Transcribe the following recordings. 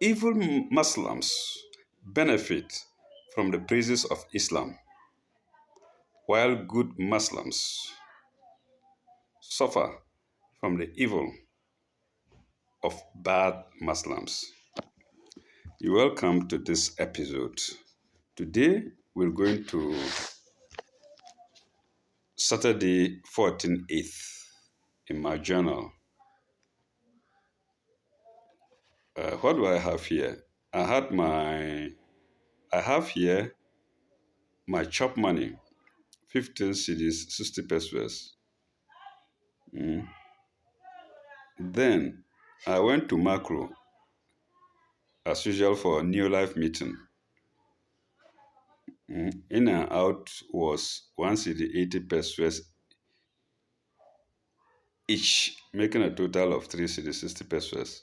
Evil Muslims benefit from the praises of Islam, while good Muslims suffer from the evil of bad Muslims. You're welcome to this episode. Today, we're going to Saturday 14/8 in my journal. What do I have here? I have here my chop money, 15 CDs, 60 pesos. Mm. Then I went to Macro as usual for a new life meeting. In and out was 1 CD, 80 pesos each, making a total of 3 CD, 60 pesos.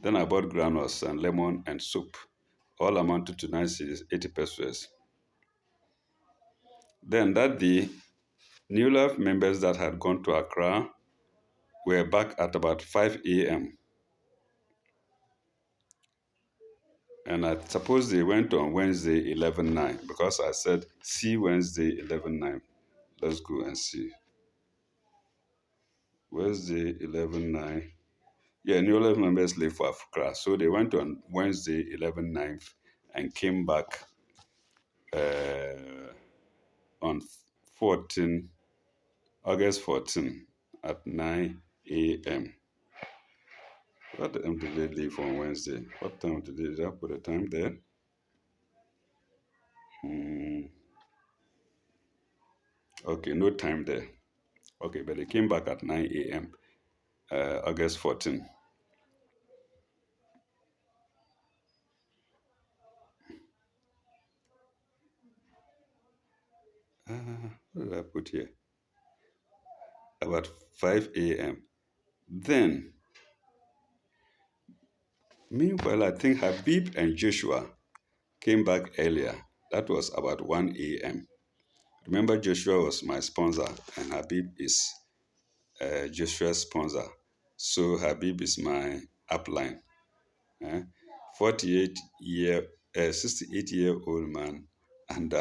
Then I bought granules and lemon and soup, all amounted to 9 CDs, 80 pesos. Then that day, New Life members that had gone to Accra were back at about 5 a.m. And I suppose they went on Wednesday 11/9 because I said, see Wednesday 11/9. Let's go and see. Wednesday 11/9. Yeah, New Life members leave for Accra. So they went on Wednesday 11/9 and came back on 14, August 14 at 9 a.m. What time did they leave on Wednesday? What time did I put the time there? Okay, no time there. Okay, but they came back at 9 a.m. August 14. What did I put here? About 5 a.m. Then, meanwhile, I think Habib and Joshua came back earlier. That was about 1 a.m. Remember, Joshua was my sponsor, and Habib is Joshua's sponsor. So Habib is my upline. 48 year, 68-year-old man, and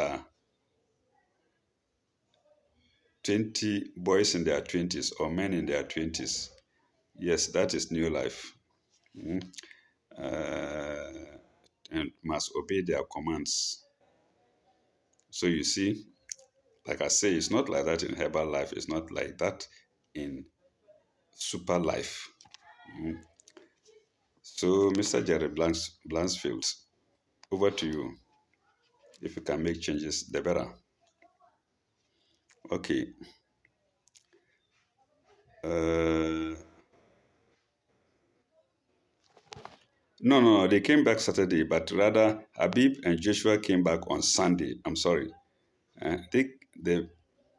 20 boys in their 20s or men in their 20s. Yes, that is new life. Uh, and must obey their commands. So you see, like I say, it's not like that in herbal life. It's not like that in super life. So, Mr. Jerry Blansfield, over to you. If you can make changes, the better. Okay. Uh, no. They came back Saturday, but rather Habib and Joshua came back on Sunday. I'm sorry. The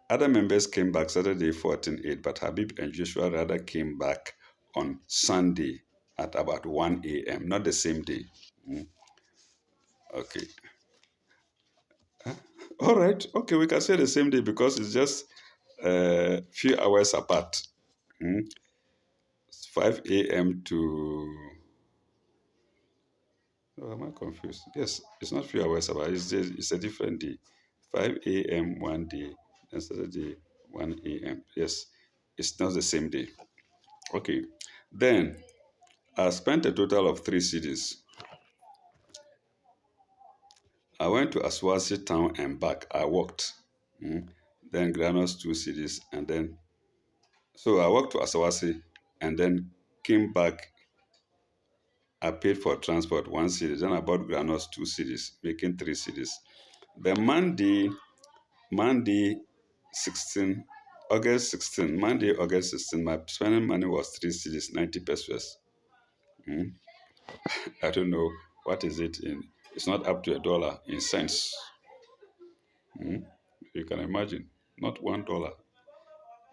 other members came back Saturday 14/8, but Habib and Joshua rather came back on Sunday at about 1 a.m., not the same day. Okay. All right. Okay, we can say the same day because it's just a few hours apart. 5 a.m. to. Oh, am I confused? Yes, it's not few hours apart. It's a different day. 5 a.m. one day, and Saturday 1 a.m. Yes, it's not the same day. Okay. Then I spent a total of 3 cities. I went to Aswasi town and back. I walked. Then Granos 2 cities, and then so I walked to Asawasi and then came back. I paid for transport 1 city. Then I bought granules 2 cities, making 3 cities. Then Monday 16, August 16, Monday, August 16, my spending money was 3 cities, 90 pesos. I don't know what is it in. It's not up to $1 in cents. You can imagine, not $1.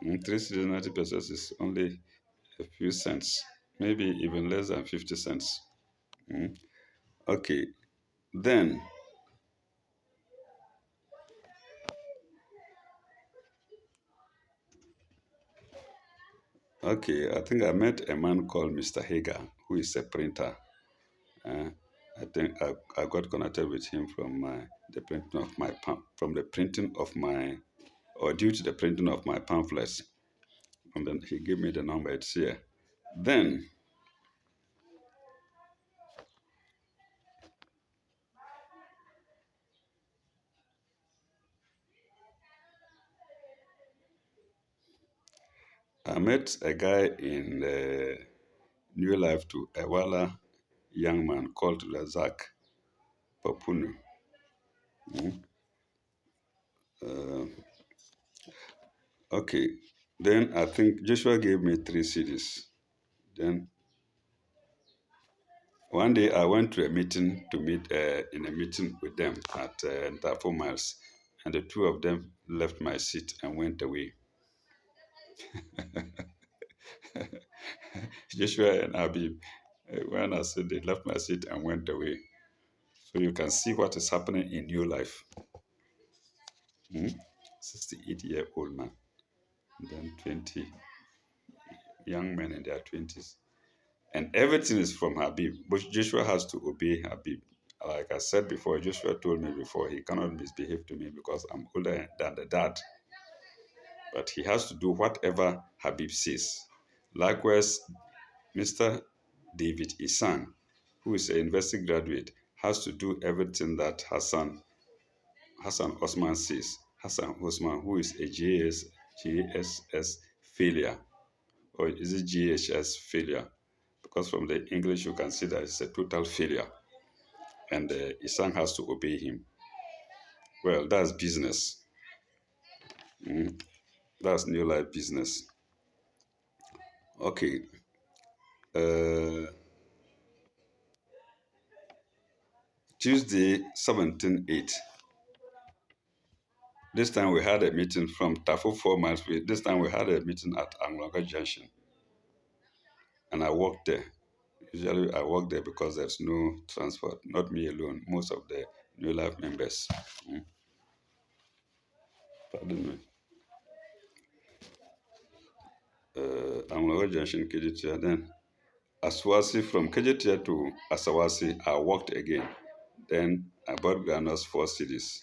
3 cities, 90 pesos is only a few cents, maybe even less than 50 cents. Okay, then, okay, I think I met a man called Mr. Hager, who is a printer. Uh, I think I got connected with him from the printing of my from the printing of my or due to the printing of my pamphlets, and then he gave me the number. It's here. Then I met a guy in New Life to Ewala, young man called Razak Papunu. Mm. Uh, okay. Then I think Joshua gave me three CDs. Then one day I went to a meeting to meet in a meeting with them at Ntafo Miles, and the two of them left my seat and went away. Joshua and Habib, when I said they left my seat and went away. So you can see what is happening in your life. 68-year-old man, then 20 young men in their 20s. And everything is from Habib. But Joshua has to obey Habib. Like I said before, Joshua told me before, he cannot misbehave to me because I'm older than the dad. But he has to do whatever Habib says. Likewise, Mr. David Isan, who is a university graduate, has to do everything that Hassan Osman says. Hassan Osman, who is a JSS failure, or is it GHS failure? Because from the English you can see that it's a total failure, and Isan has to obey him. Well, that's business. Mm, that's new life business. Okay. Uh, Tuesday, 17/8. This time we had a meeting from Tafu 4 miles. This time we had a meeting at Angloga Junction, and I walked there. Usually I walk there because there's no transport, not me alone, most of the New Life members. Mm, Pardon me. Angloga Junction, KGTR. Then Aswasi, from KGTR to Asawasi, I walked again. Then I bought granules 4 cities.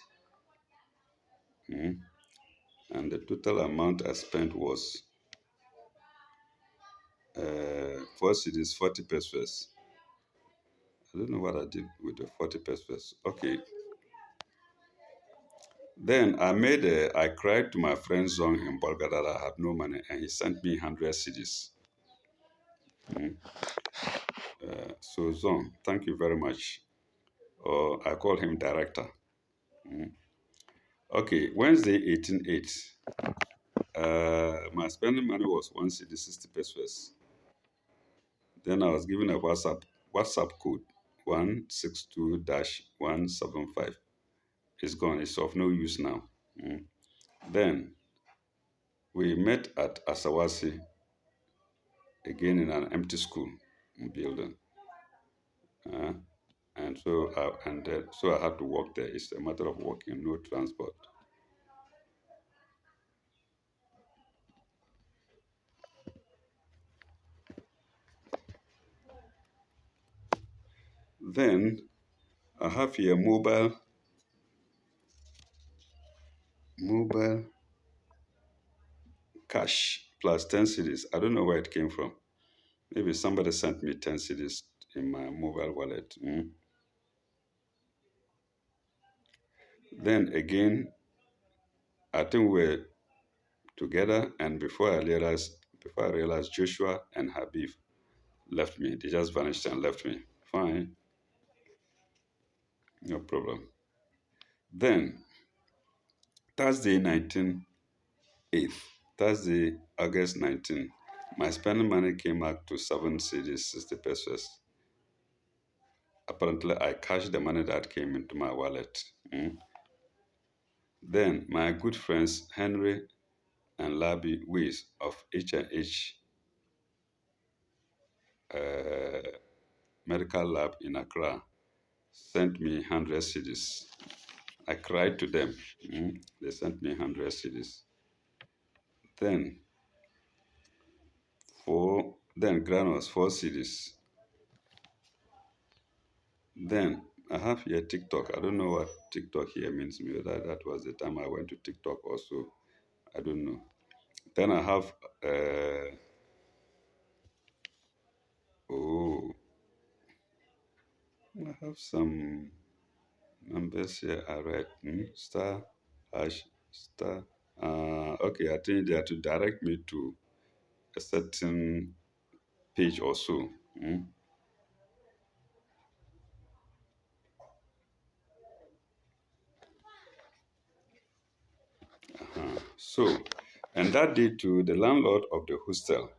Mm, and the total amount I spent was 4 cities, 40 pesos. I don't know what I did with the 40 pesos. Okay. Then I cried to my friend Zong in Bolga that I had no money, and he sent me 100 CDs. Mm. So Zong, thank you very much. Or I call him director. Mm. Okay, Wednesday 18/8. My spending money was 1 CD 60 pesos. Then I was given a WhatsApp code 162-175. It's gone. It's of no use now. Mm. Then we met at Asawasi again in an empty school building. Uh, and so I had to walk there. It's a matter of walking, no transport. Then I have here mobile cash plus 10 cities. I don't know where it came from. Maybe somebody sent me 10 cities in my mobile wallet. Mm. Then again, I think we're together, and before I realized Joshua and Habib left me. They just vanished and left me. Fine, no problem. Then Thursday 19/8, Thursday August 19, my spending money came out to 7 cities, 60 pesos. Apparently, I cashed the money that came into my wallet. Mm. Then my good friends Henry and Labi Weiss of H&H Medical Lab in Accra sent me 100 CDs. I cried to them. Mm. They sent me 100 CDs. Then granules 4 CDs. Then I have here TikTok. I don't know what TikTok here means. Maybe that was the time I went to TikTok also. I don't know. Then I have oh I have some numbers here. I read star hash star. Okay, I think they are to direct me to a certain page or so. So, and that day too, the landlord of the hostel,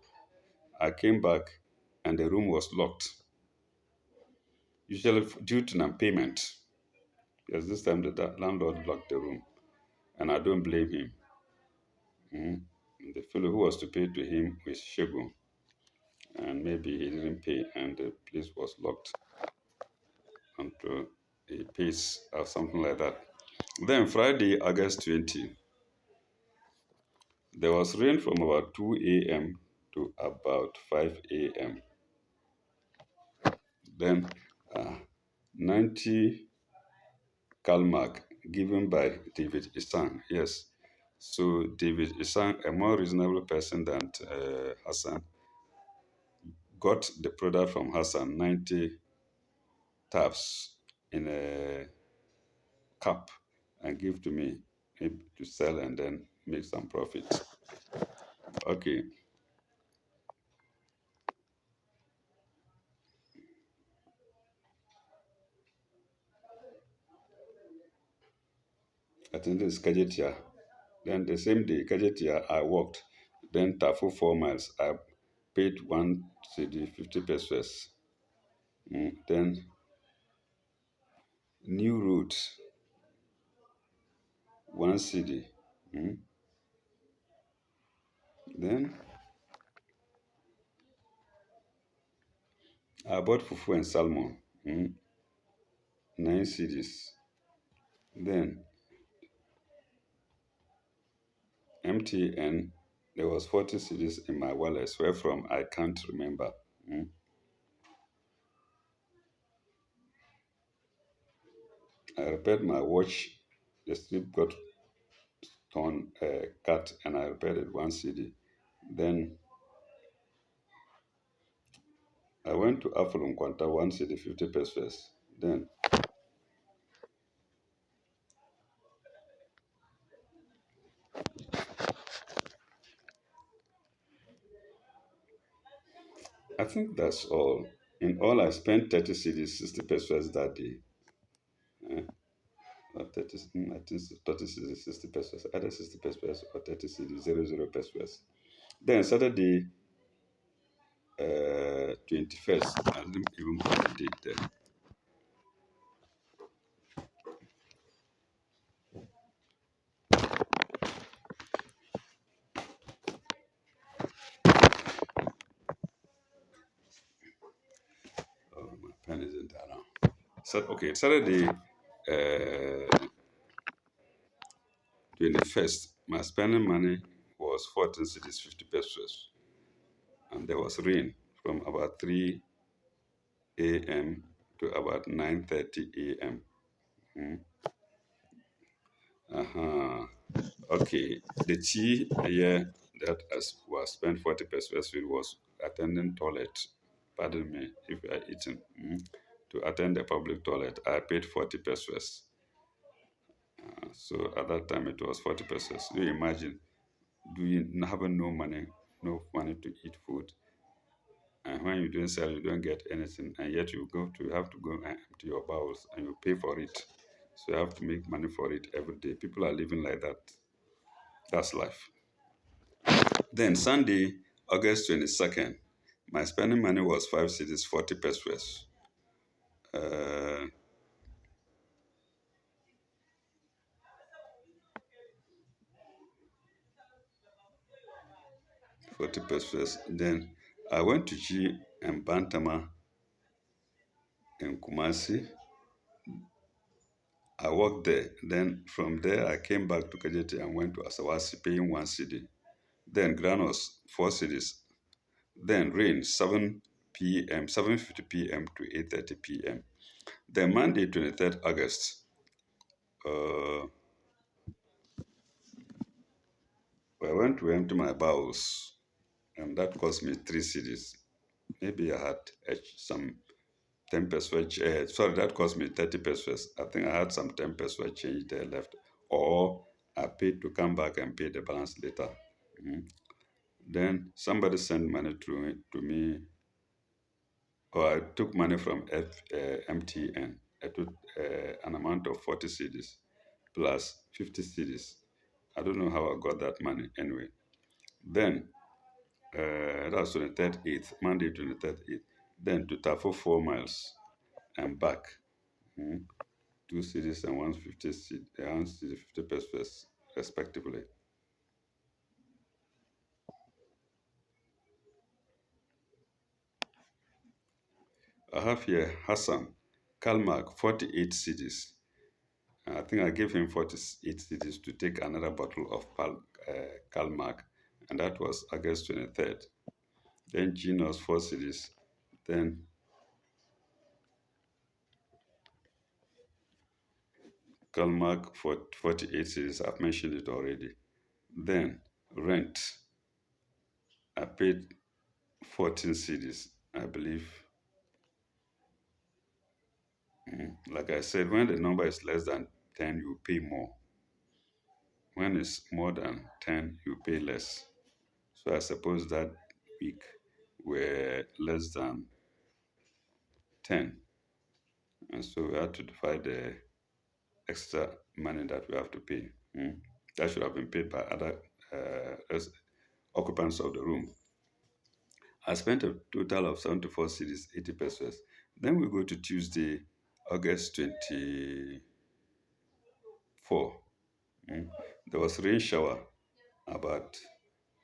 I came back and the room was locked, usually due to non-payment. Because this time the landlord locked the room, and I don't blame him. Mm. The fellow who was to pay to him was Shegun, and maybe he didn't pay, and the place was locked until he pays or something like that. Then Friday, August 20, there was rain from about 2 a.m. to about 5 a.m. Then 90 Kalmak given by David Isang. Yes. So David Isang, a more reasonable person than Hassan, got the product from Hassan, 90 taps in a cup, and give to me maybe to sell and then make some profit. Okay. I think this is Kajetia. Then the same day, Kajetia, I walked. Then Tafu 4 miles. I paid one CD, 50 pesos. Then New Route, one CD. Then I bought fufu and salmon, 9 CDs. Then MTN, there was 40 CDs in my wallet. Where from I can't remember. I repaired my watch. The strip got torn, cut, and I repaired it, one CD. Then I went to Afulum Kwanta, one CD, 50 pesos. Then I think that's all. In all, I spent 30 CDs, 60 pesos that day. Eh, or 30, I think 30 CDs, 60 pesos, either 60 pesos or 30 CDs, 00 pesos. Then Saturday, 21st, I didn't even put the date there. Oh, my pen isn't around. So, okay, Saturday, 21st, my spending money was 14 cities, 50 pesos. And there was rain from about 3 a.m. to about 9:30 a.m. Uh-huh. Okay, the tea here that was spent 40 pesos with was attending toilet. Pardon me if you are eating. To attend the public toilet, I paid 40 pesos. So at that time it was 40 pesos. Do you imagine doing having no money to eat food, and when you don't sell, you don't get anything, and yet you have to go and empty your bowels, and you pay for it. So you have to make money for it every day. People are living like that. That's life. Then Sunday, August 22nd, my spending money was 5 cities, 40 pesos. Uh, 40 pesos. Then I went to G and Bantama in Kumasi. I worked there. Then from there, I came back to Kajeti and went to Asawasi paying one city. Then Granos, 4 cities. Then rain, 7 p.m., 7:50 p.m. to 8:30 p.m. Then Monday, 23rd August, uh, I went to empty my bowels, and that cost me 3 cedis. Maybe I had some 10 peso. Sorry, that cost me 30 pesos. I think I had some 10 peso change there left. Or I paid to come back and pay the balance later. Mhm. Then somebody sent money to me, or I took money from MTN. I took an amount of 40 cedis plus 50 cedis. I don't know how I got that money anyway. Then that was 23rd, 8th, Monday, 23rd, 8th. Then to Tafo 4 miles and back. Mhm. 2 cedis and 150 50 pesos respectively. I have here Hassan Kalmak 48 cedis. I think I gave him 48 cedis to take another bottle of Kalmak, and that was August 23rd. Then Genos 4 cedis. Then Kalmak for 48 cedis. I've mentioned it already. Then rent. I paid 14 cedis, I believe. Like I said, when the number is less than 10, you pay more. When it's more than 10, you pay less. So I suppose that week were less than 10. And so we had to divide the extra money that we have to pay. That should have been paid by other occupants of the room. I spent a total of 74 cedis, 80 pesos. Then we go to Tuesday, August 24. There was rain shower about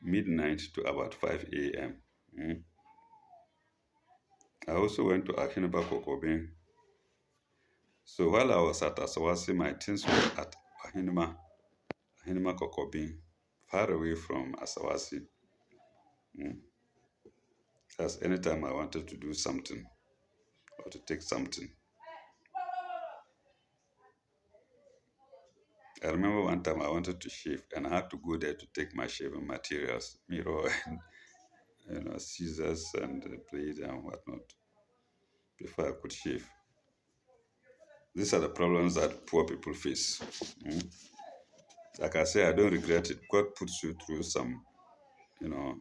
midnight to about 5 a.m. I also went to Ahineba Kokobin. So while I was at Asawasi, my things were at Ahinema Kokobin, far away from Asawasi. That's anytime I wanted to do something or to take something. I remember one time I wanted to shave and I had to go there to take my shaving materials, mirror and scissors and blade and whatnot before I could shave. These are the problems that poor people face. Like I say, I don't regret it. God puts you through you know,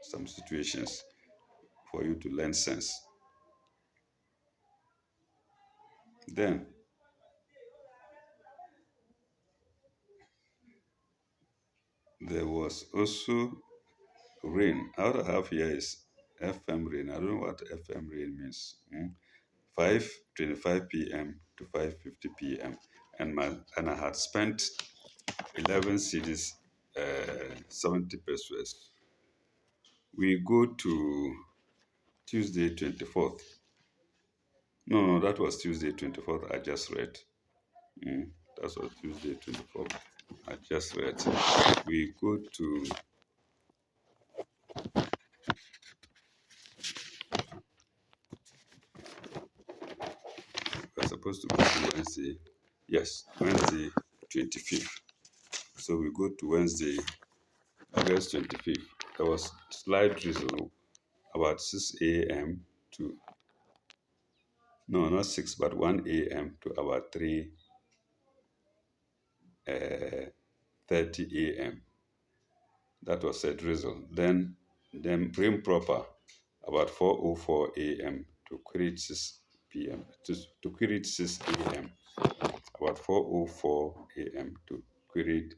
some situations for you to learn sense. Then there was also rain. What I have here is FM rain. I don't know what FM rain means. 5:25 p.m. to 5:50 p.m. And I had spent 11 cities, 70 pesos. We go to Tuesday 24th. No, that was Tuesday 24th. I just read. That was Tuesday 24th. I just read. We go to we're supposed to go to Wednesday. Yes, Wednesday 25th. So we go to Wednesday, August 25th. There was slight drizzle about 6 a.m. to, no, not 6, but 1 a.m. to about 3:30 a.m. That was a drizzle. Then rain proper about 4:04 a.m. to Quirit 6 p.m. to Quirit 6 a.m. About 4:04 a.m. to Quirit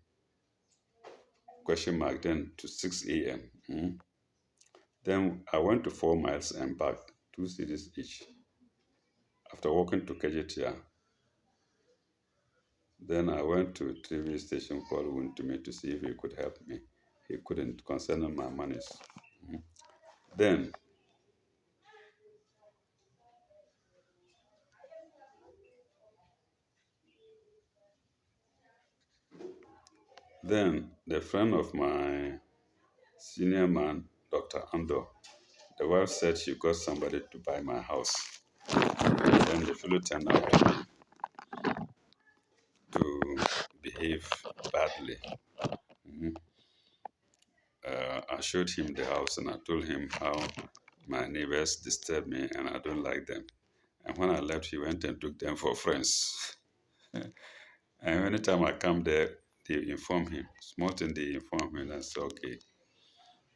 question mark then to 6 a.m. Then I went to 4 miles and back, 2 cities each. After walking to Kejetia, then I went to a TV station called Wuntumi to see if he could help me. He couldn't concerning my monies. Then the friend of my senior man, Dr. Ando, The wife said she got somebody to buy my house. Then the fellow turned out to behave badly. Mhm. I showed him the house and I told him how my neighbors disturb me and I don't like them. And when I left, he went and took them for friends. And anytime I come there, they inform him. Small thing, they inform him and I say, okay.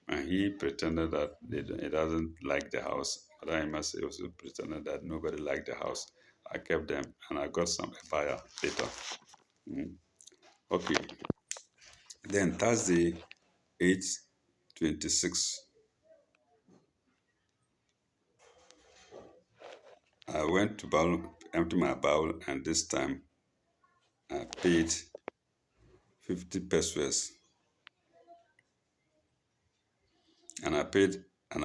And he pretended that he doesn't like the house. But I must also pretended that nobody liked the house. I kept them and I got some a buyer later. Mm. Okay. Then Thursday, 8/26, I went to empty my bowl, and this time I paid 50 pesos. And I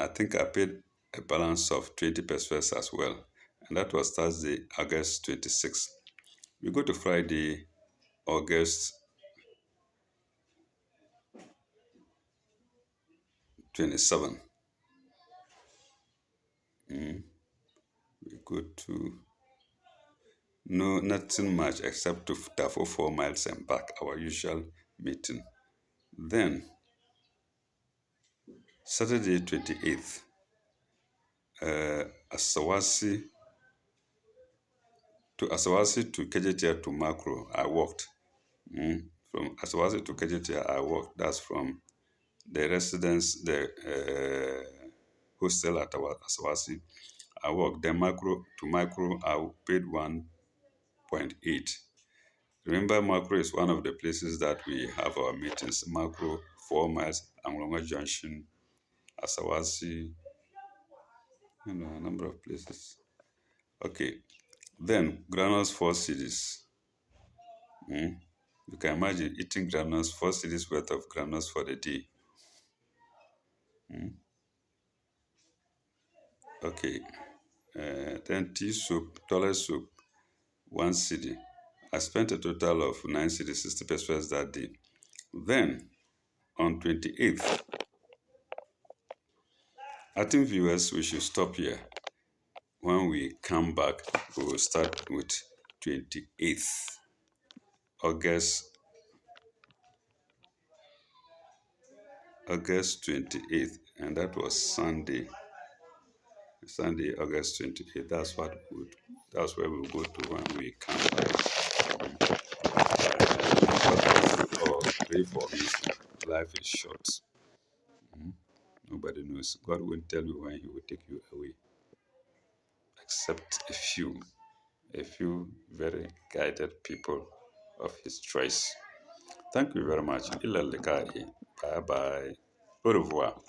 think I paid a balance of 20 pesos as well. And that was Thursday, August 26th. We go to Friday, August 27th. Mm. We go to no nothing much except to Tafo 4 miles and back, our usual meeting. Then Saturday 28th, Asawasi to Kejetia to Macro, I walked. From Asawasi to Kejetia, I walked. That's from the residence, the hostel at our Asawasi. I walked. Then Macro to Macro, I paid 1.8. Remember, Macro is one of the places that we have our meetings. Macro, 4 miles, Amlonga Junction, Asawasi, a number of places. Okay. Then granules 4 cedis. You can imagine eating granules, 4 cedis worth of granules for the day. Okay. Then tea soup, toilet soup, 1 cedi. I spent a total of 9 cedis, 60 pesos that day. Then on 28th, I think viewers, we should stop here. When we come back, we will start with 28th August, August 28th, and that was Sunday. Sunday, August 28th. That's where we'll go to when we come back. Or pray for me. Life is short. Nobody knows. God won't tell you when He will take you away, except a few very guided people of His choice. Thank you very much. Ila likai. Bye bye. Au revoir.